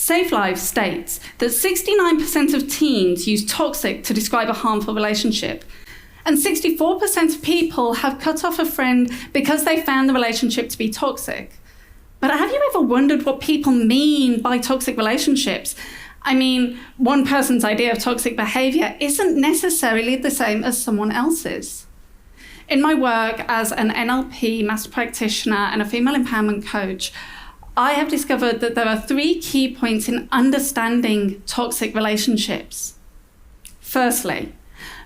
Safe Lives states that 69% of teens use toxic to describe a harmful relationship, and 64% of people have cut off a friend because they found the relationship to be toxic. But have you ever wondered what people mean by toxic relationships? I mean, one person's idea of toxic behavior isn't necessarily the same as someone else's. In my work as an NLP master practitioner and a female empowerment coach, I have discovered that there are 3 key points in understanding toxic relationships. Firstly,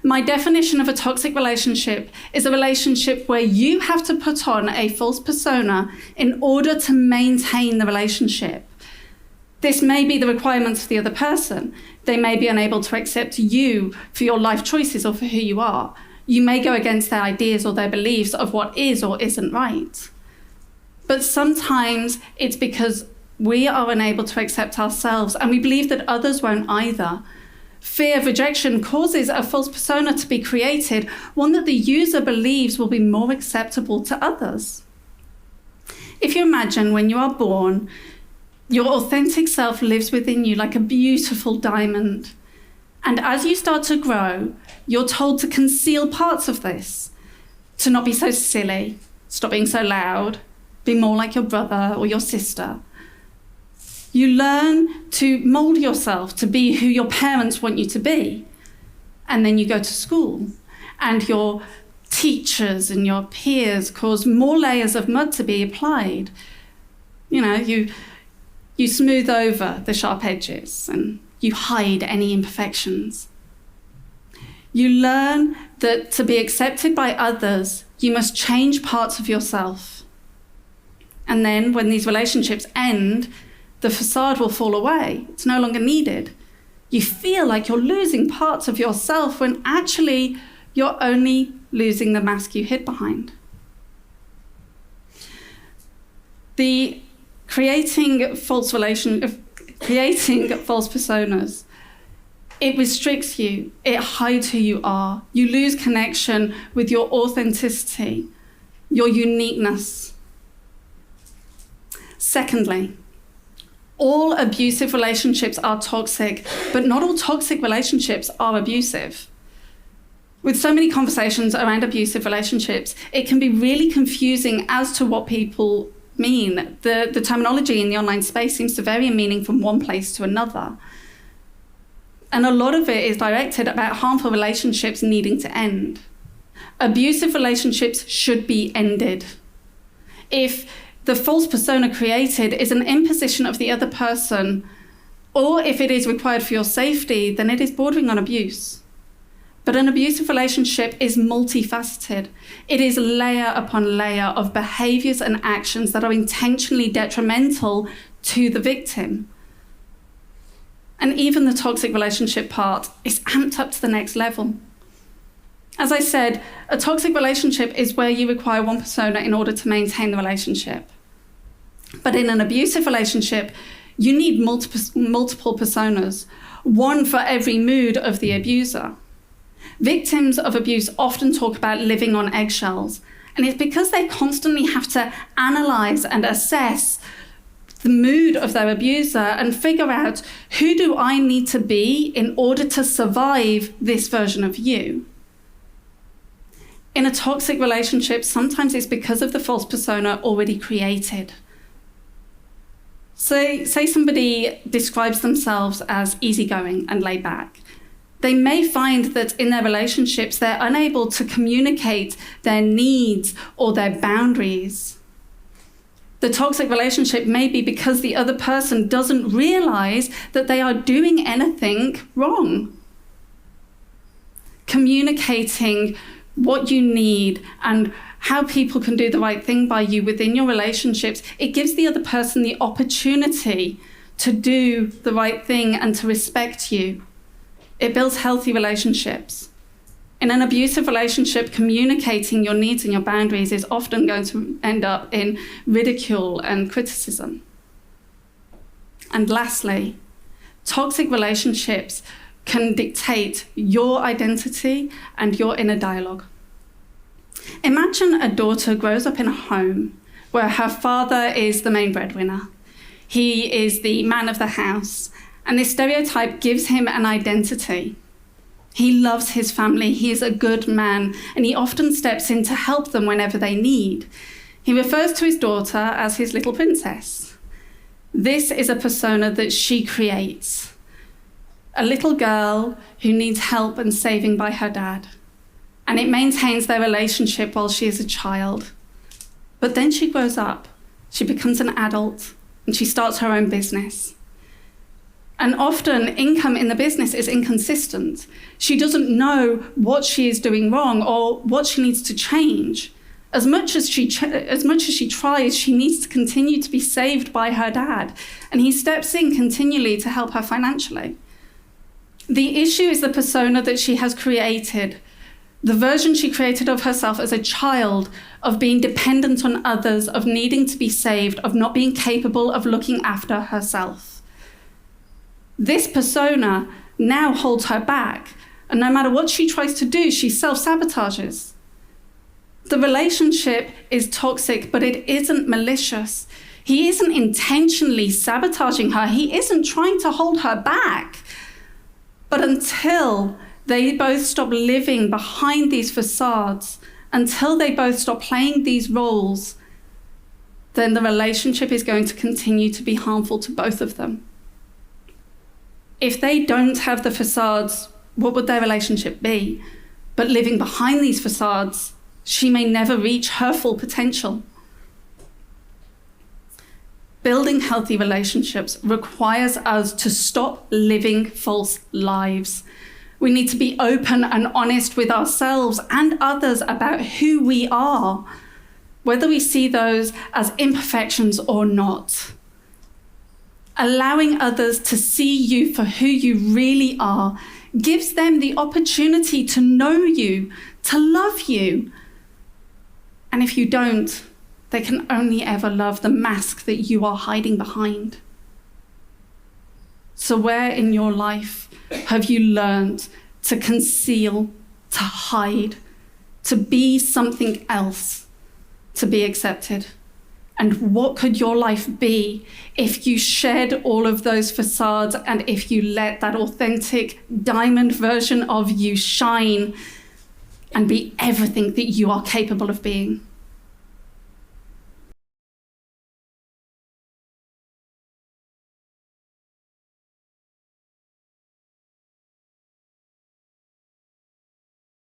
my definition of a toxic relationship is a relationship where you have to put on a false persona in order to maintain the relationship. This may be the requirements of the other person. They may be unable to accept you for your life choices or for who you are. You may go against their ideas or their beliefs of what is or isn't right. But sometimes it's because we are unable to accept ourselves and we believe that others won't either. Fear of rejection causes a false persona to be created, one that the user believes will be more acceptable to others. If you imagine when you are born, your authentic self lives within you like a beautiful diamond. And as you start to grow, you're told to conceal parts of this, to not be so silly, stop being so loud, be more like your brother or your sister. You learn to mold yourself to be who your parents want you to be. And then you go to school, and your teachers and your peers cause more layers of mud to be applied. You know, you smooth over the sharp edges and you hide any imperfections. You learn that to be accepted by others, you must change parts of yourself. And then when these relationships end, the facade will fall away. It's no longer needed. You feel like you're losing parts of yourself when actually you're only losing the mask you hid behind. The creating false personas, it restricts you, it hides who you are. You lose connection with your authenticity, your uniqueness. Secondly, all abusive relationships are toxic, but not all toxic relationships are abusive. With so many conversations around abusive relationships, it can be really confusing as to what people mean. The terminology in the online space seems to vary in meaning from one place to another. And a lot of it is directed about harmful relationships needing to end. Abusive relationships should be ended. If the false persona created is an imposition of the other person, or if it is required for your safety, then it is bordering on abuse. But an abusive relationship is multifaceted. It is layer upon layer of behaviors and actions that are intentionally detrimental to the victim. And even the toxic relationship part is amped up to the next level. As I said, a toxic relationship is where you require one persona in order to maintain the relationship. But in an abusive relationship, you need multiple personas, one for every mood of the abuser. Victims of abuse often talk about living on eggshells, and it's because they constantly have to analyze and assess the mood of their abuser and figure out, who do I need to be in order to survive this version of you? In a toxic relationship, sometimes it's because of the false persona already created. So, say somebody describes themselves as easygoing and laid back. They may find that in their relationships, they're unable to communicate their needs or their boundaries. The toxic relationship may be because the other person doesn't realize that they are doing anything wrong. Communicating what you need and how people can do the right thing by you within your relationships, it gives the other person the opportunity to do the right thing and to respect you. It builds healthy relationships. In an abusive relationship, communicating your needs and your boundaries is often going to end up in ridicule and criticism. And lastly, toxic relationships can dictate your identity and your inner dialogue. Imagine a daughter grows up in a home where her father is the main breadwinner. He is the man of the house, and this stereotype gives him an identity. He loves his family, he is a good man, and he often steps in to help them whenever they need. He refers to his daughter as his little princess. This is a persona that she creates. A little girl who needs help and saving by her dad. And it maintains their relationship while she is a child. But then she grows up, she becomes an adult, and she starts her own business. And often income in the business is inconsistent. She doesn't know what she is doing wrong or what she needs to change. As much as she tries, she needs to continue to be saved by her dad. And he steps in continually to help her financially. The issue is the persona that she has created, the version she created of herself as a child, of being dependent on others, of needing to be saved, of not being capable of looking after herself. This persona now holds her back, and no matter what she tries to do, she self-sabotages. The relationship is toxic, but it isn't malicious. He isn't intentionally sabotaging her. He isn't trying to hold her back. But until they both stop living behind these facades, until they both stop playing these roles, then the relationship is going to continue to be harmful to both of them. If they don't have the facades, what would their relationship be? But living behind these facades, she may never reach her full potential. Building healthy relationships requires us to stop living false lives. We need to be open and honest with ourselves and others about who we are, whether we see those as imperfections or not. Allowing others to see you for who you really are gives them the opportunity to know you, to love you. And if you don't, they can only ever love the mask that you are hiding behind. So where in your life have you learned to conceal, to hide, to be something else, to be accepted? And what could your life be if you shed all of those facades and if you let that authentic diamond version of you shine and be everything that you are capable of being?